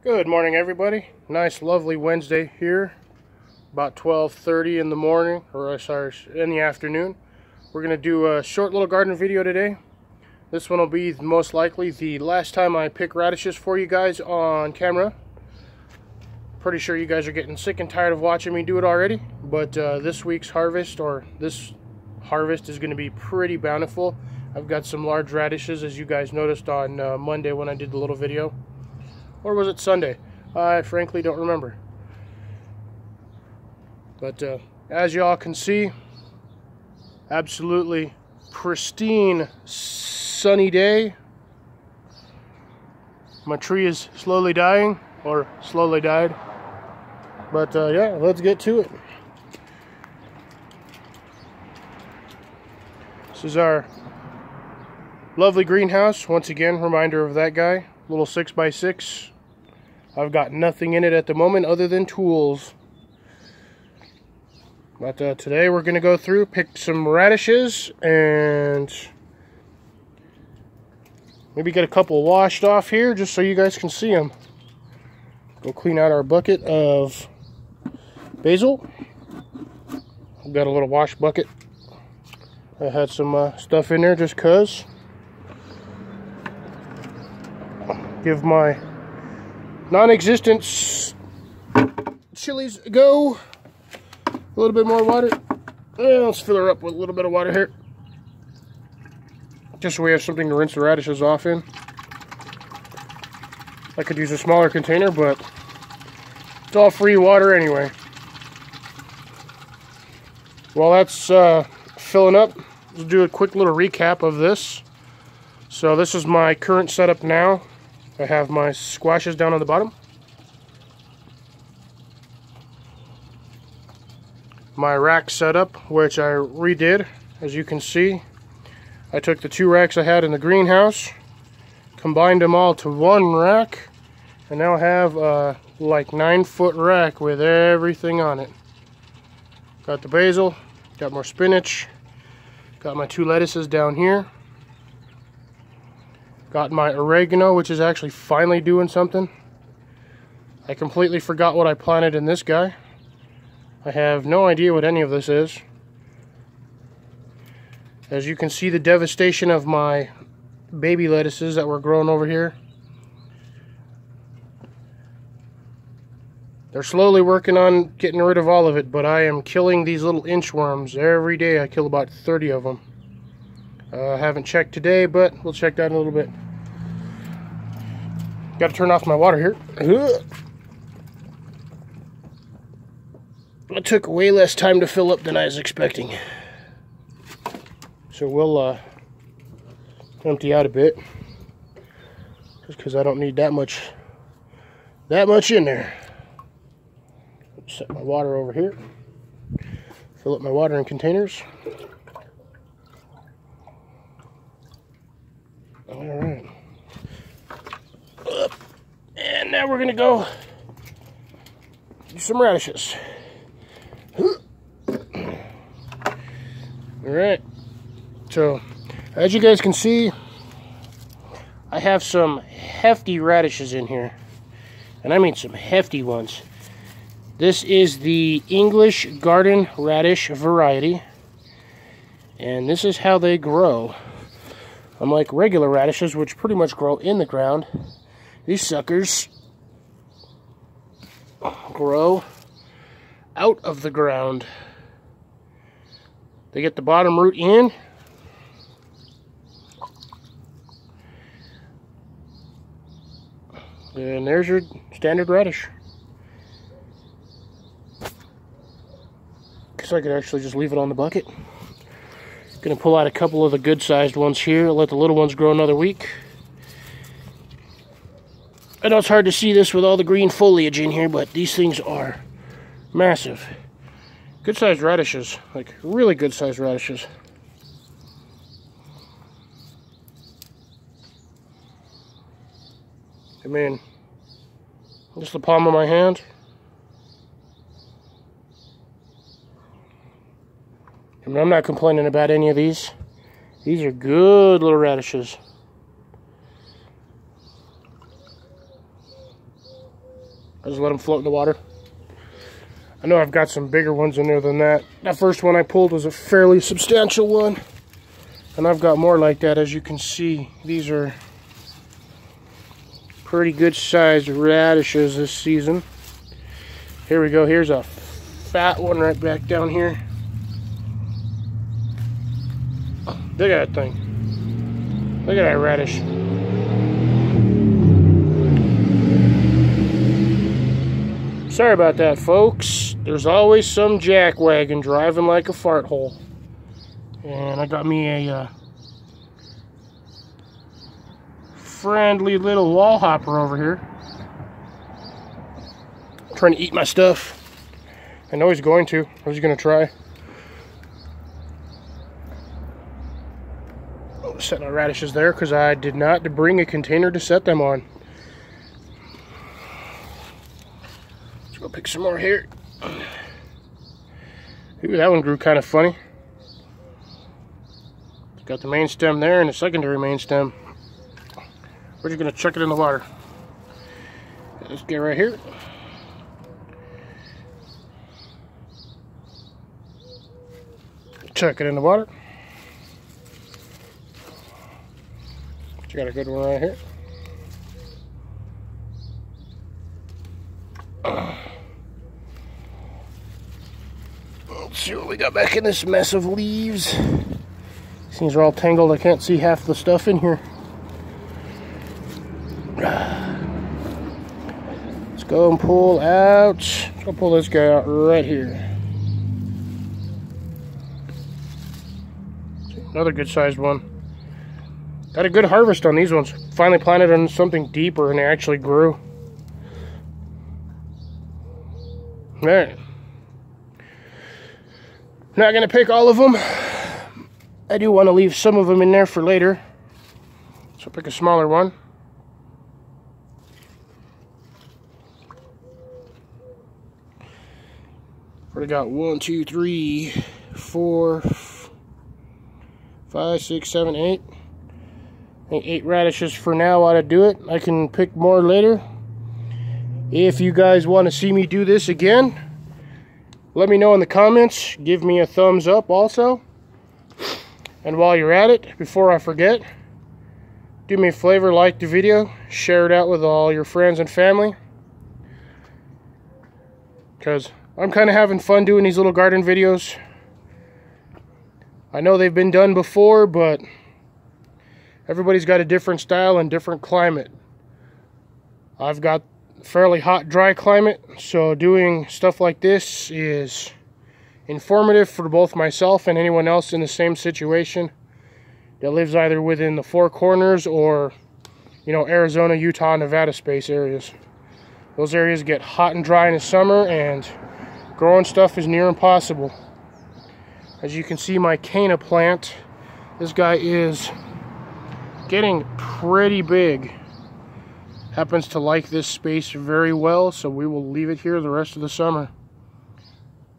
Good morning, everybody. Nice, lovely Wednesday here. About 12:30 in the morning, or sorry, in the afternoon. We're going to do a short little garden video today. This one will be most likely the last time I pick radishes for you guys on camera. Pretty sure you guys are getting sick and tired of watching me do it already. But this week's harvest, or this harvest, is going to be pretty bountiful. I've got some large radishes, as you guys noticed on Monday when I did the little video. Or was it Sunday? I frankly don't remember. But as y'all can see, absolutely pristine sunny day. My tree is slowly dying, or slowly died. But yeah, let's get to it. This is our lovely greenhouse. Once again, reminder of that guy. Little 6x6. I've got nothing in it at the moment other than tools. But today we're going to go through, pick some radishes, and maybe get a couple washed off here just so you guys can see them. Go clean out our bucket of basil. I've got a little wash bucket. I had some stuff in there just cause. Give my non-existent chilies a go. A little bit more water. Let's fill her up with a little bit of water here. Just so we have something to rinse the radishes off in. I could use a smaller container, but it's all free water anyway. While that's filling up, let's do a quick little recap of this. So this is my current setup now. I have my squashes down on the bottom. My rack setup, which I redid, as you can see. I took the two racks I had in the greenhouse, combined them all to one rack, and now have a like 9-foot rack with everything on it. Got the basil, got more spinach, got my 2 lettuces down here. Got my oregano, which is actually finally doing something. I completely forgot what I planted in this guy. I have no idea what any of this is. As you can see, the devastation of my baby lettuces that were growing over here. They're slowly working on getting rid of all of it, but I am killing these little inchworms every day. I kill about 30 of them. I haven't checked today, but we'll check that in a little bit. Got to turn off my water here. It took way less time to fill up than I was expecting. So we'll empty out a bit, just because I don't need that much in there. Set my water over here. Fill up my watering containers. All right. And now we're gonna go do some radishes. Alright, so as you guys can see, I have some hefty radishes in here, and I mean some hefty ones. This is the English garden radish variety, and this is how they grow. Unlike regular radishes, which pretty much grow in the ground, these suckers grow out of the ground. They get the bottom root in, and there's your standard radish. Guess I could actually just leave it on the bucket. Gonna pull out a couple of the good sized ones here, let the little ones grow another week. I know it's hard to see this with all the green foliage in here, but these things are massive. Good sized radishes, like really good sized radishes. I mean, just the palm of my hand. I mean, I'm not complaining about any of these. These are good little radishes. I just let them float in the water. I know I've got some bigger ones in there than that. That first one I pulled was a fairly substantial one. And I've got more like that, as you can see. These are pretty good sized radishes this season. Here we go. Here's a fat one right back down here. Look at that thing. Look at that radish. Sorry about that, folks. There's always some jackwagon driving like a fart hole. And I got me a friendly little wall hopper over here. Trying to eat my stuff. I know he's going to. I was going to try. I'll set my radishes there because I did not bring a container to set them on. Let's go pick some more here. Ooh, that one grew kind of funny. Got the main stem there and the secondary main stem. We're just going to chuck it in the water. Let's get right here. Chuck it in the water. You got a good one right here. Let's see what we got back in this mess of leaves. These things are all tangled. I can't see half the stuff in here. Let's go and pull out. Let's go pull this guy out right here. Another good sized one. Got a good harvest on these ones. Finally planted on something deeper and they actually grew. Alright. Not going to pick all of them. I do want to leave some of them in there for later. So pick a smaller one. Already got 1, 2, 3, 4, 5, 6, 7, 8. I think 8 radishes for now ought to do it. I can pick more later. If you guys want to see me do this again, let me know in the comments. Give me a thumbs up also. And while you're at it, before I forget, do me a favor, like the video, share it out with all your friends and family. Because I'm kind of having fun doing these little garden videos. I know they've been done before, but everybody's got a different style and different climate. I've got a fairly hot, dry climate, so doing stuff like this is informative for both myself and anyone else in the same situation that lives either within the Four Corners or, you know, Arizona, Utah, Nevada space areas. Those areas get hot and dry in the summer, and growing stuff is near impossible. As you can see, my canna plant, this guy is getting pretty big. Happens to like this space very well, so we will leave it here the rest of the summer.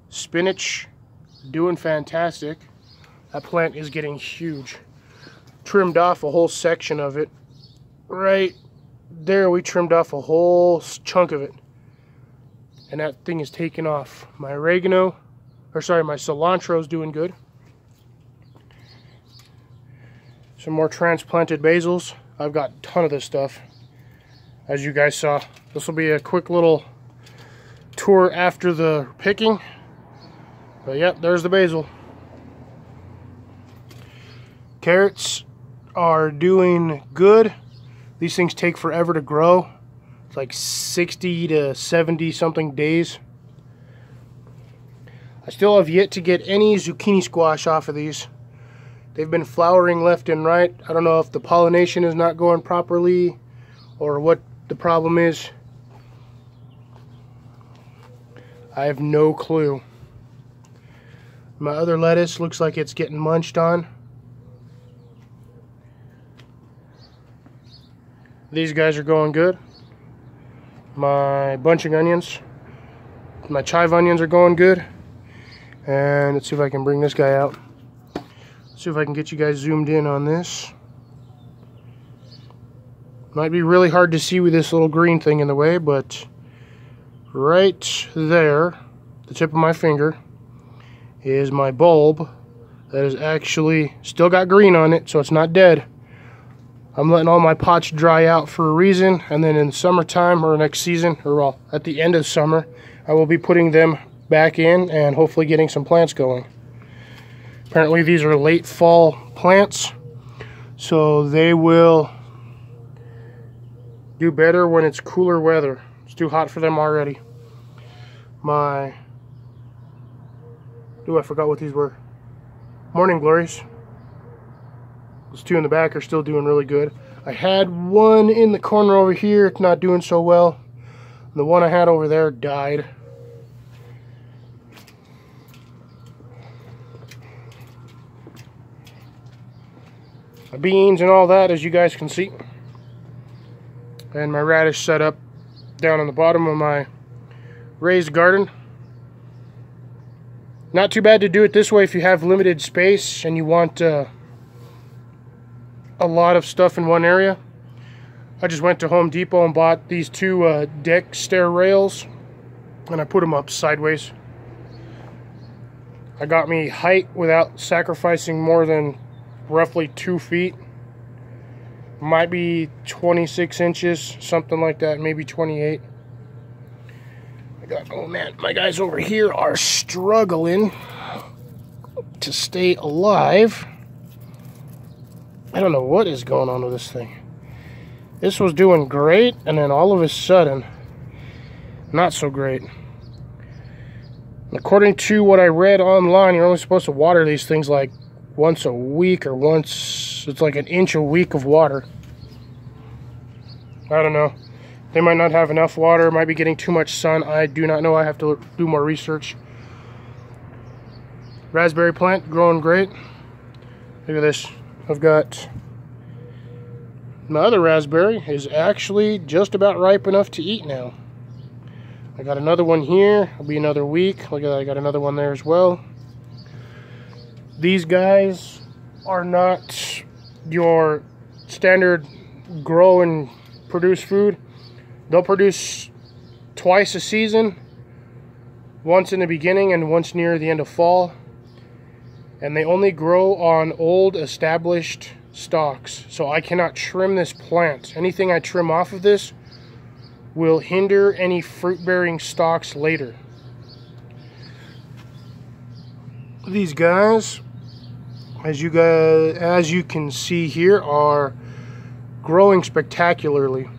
Spinach, doing fantastic. That plant is getting huge. Trimmed off a whole section of it. Right there, we trimmed off a whole chunk of it. And that thing is taking off. My oregano, or sorry, my cilantro is doing good. Some more transplanted basils. I've got a ton of this stuff, as you guys saw. This will be a quick little tour after the picking. But yep, there's the basil. Carrots are doing good. These things take forever to grow. It's like 60 to 70 something days. I still have yet to get any zucchini squash off of these. They've been flowering left and right. I don't know if the pollination is not going properly or what the problem is. I have no clue. My other lettuce looks like it's getting munched on. These guys are going good. My bunching onions, my chive onions are going good. And let's see if I can bring this guy out. Let's see if I can get you guys zoomed in on this. Might be really hard to see with this little green thing in the way, but right there, the tip of my finger, is my bulb that is actually still got green on it, so it's not dead. I'm letting all my pots dry out for a reason, and then in summertime or next season, or well, at the end of summer, I will be putting them back in and hopefully getting some plants going. Apparently these are late fall plants, so they will do better when it's cooler weather. It's too hot for them already. I forgot what these were. Morning glories. Those two in the back are still doing really good. I had one in the corner over here. It's not doing so well. The one I had over there died. My beans and all that, as you guys can see. And my radish set up down on the bottom of my raised garden. Not too bad to do it this way if you have limited space and you want a lot of stuff in one area. I just went to Home Depot and bought these two deck stair rails, and I put them up sideways. I got me height without sacrificing more than roughly 2 feet. Might be 26 inches, something like that, maybe 28. Oh man, my guys over here are struggling to stay alive. I don't know what is going on with this thing. This was doing great, and then all of a sudden, not so great. According to what I read online, you're only supposed to water these things like once a week, or it's like an inch a week of water. I don't know. They might not have enough water, might be getting too much sun. I do not know. I have to do more research. Raspberry plant growing great. Look at this. I've got my other raspberry is actually just about ripe enough to eat now. I got another one here. It'll be another week. Look at that. I got another one there as well. These guys are not your standard grow and produce food. They'll produce twice a season, once in the beginning and once near the end of fall. And they only grow on old established stalks. So I cannot trim this plant. Anything I trim off of this will hinder any fruit-bearing stalks later. These guys, as you can see here, are growing spectacularly.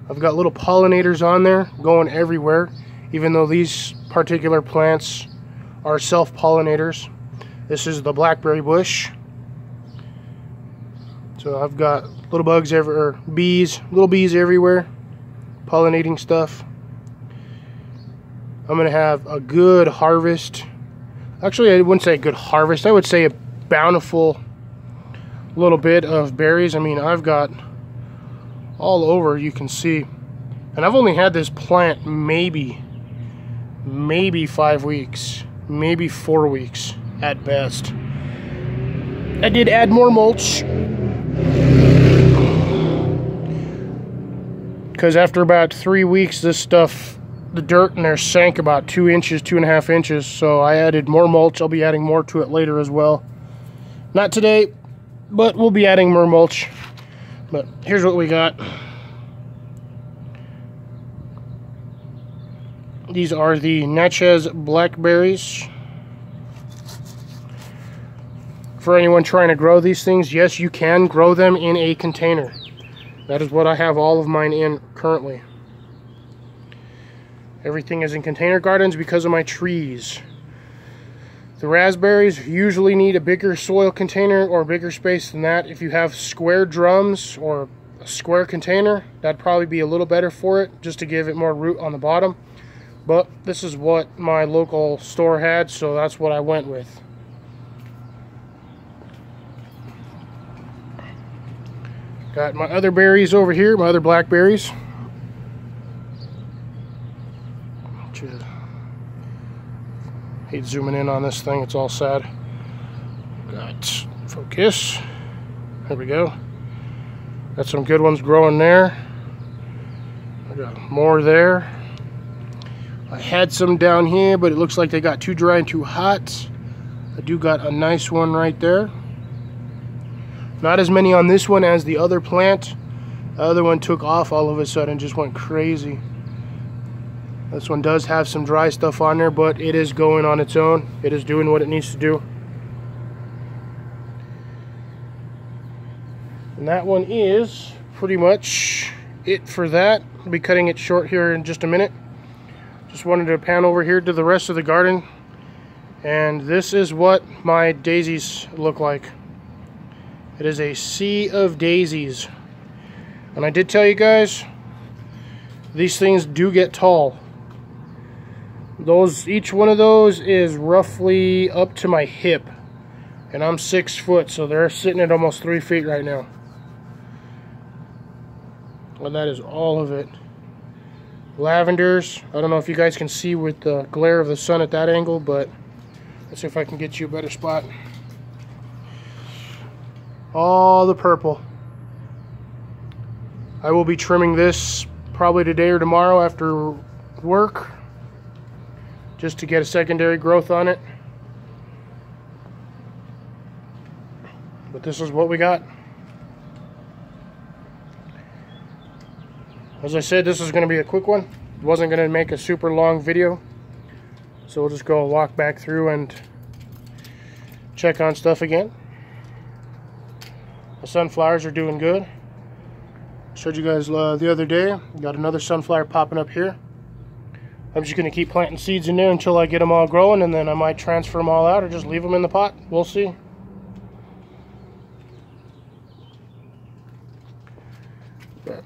I've got little pollinators on there going everywhere, even though these particular plants are self-pollinators. This is the blackberry bush. So I've got little bugs everywhere, little bees everywhere, pollinating stuff. I'm gonna have a good harvest. Actually, I wouldn't say a good harvest. I would say a bountiful little bit of berries. I mean, I've got all over, you can see. And I've only had this plant maybe 5 weeks, maybe 4 weeks at best. I did add more mulch, because after about 3 weeks, this stuff, the dirt in there sank about 2 inches, 2.5 inches. So I added more mulch. I'll be adding more to it later as well. Not today, but we'll be adding more mulch. But here's what we got. These are the Natchez Blackberries. For anyone trying to grow these things, yes, you can grow them in a container. That is what I have all of mine in currently. Everything is in container gardens because of my trees. The raspberries usually need a bigger soil container or bigger space than that. If you have square drums or a square container, that'd probably be a little better for it, just to give it more root on the bottom. But this is what my local store had, so that's what I went with. Got my other berries over here, my other blackberries. Hate zooming in on this thing, it's all sad. Got focus. There we go. Got some good ones growing there. I got more there. I had some down here, but it looks like they got too dry and too hot. I do got a nice one right there. Not as many on this one as the other plant. The other one took off all of a sudden, just went crazy. This one does have some dry stuff on there, but it is going on its own. It is doing what it needs to do. And that one is pretty much it for that. I'll be cutting it short here in just a minute. Just wanted to pan over here to the rest of the garden. And this is what my daisies look like. It is a sea of daisies. And I did tell you guys, these things do get tall. Each one of those is roughly up to my hip. And I'm 6 foot, so they're sitting at almost 3 feet right now. And that is all of it. Lavenders. I don't know if you guys can see with the glare of the sun at that angle, but let's see if I can get you a better spot. All the purple. I will be trimming this probably today or tomorrow after work, just to get a secondary growth on it. But this is what we got. As I said, this is going to be a quick one. Wasn't going to make a super long video, so we'll just go walk back through and check on stuff again. The sunflowers are doing good. Showed you guys the other day. Got another sunflower popping up here. I'm just going to keep planting seeds in there until I get them all growing, and then I might transfer them all out or just leave them in the pot. We'll see. But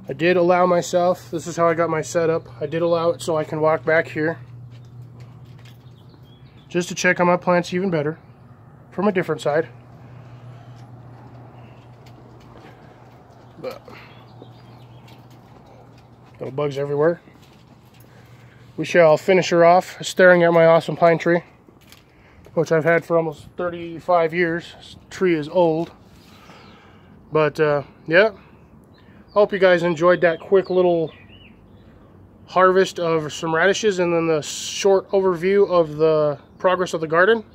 I did allow myself, this is how I got my setup. I did allow it so I can walk back here just to check on my plants even better from a different side. But little bugs everywhere. We shall finish her off staring at my awesome pine tree, which I've had for almost 35 years. This tree is old. But yeah, hope you guys enjoyed that quick little harvest of some radishes and then the short overview of the progress of the garden.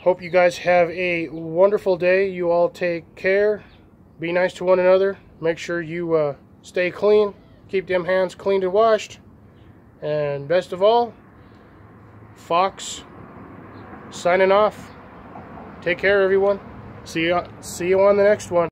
Hope you guys have a wonderful day. You all take care. Be nice to one another. Make sure you stay clean. Keep them hands cleaned and washed. And best of all, Fox signing off. Take care, everyone. See you on the next one.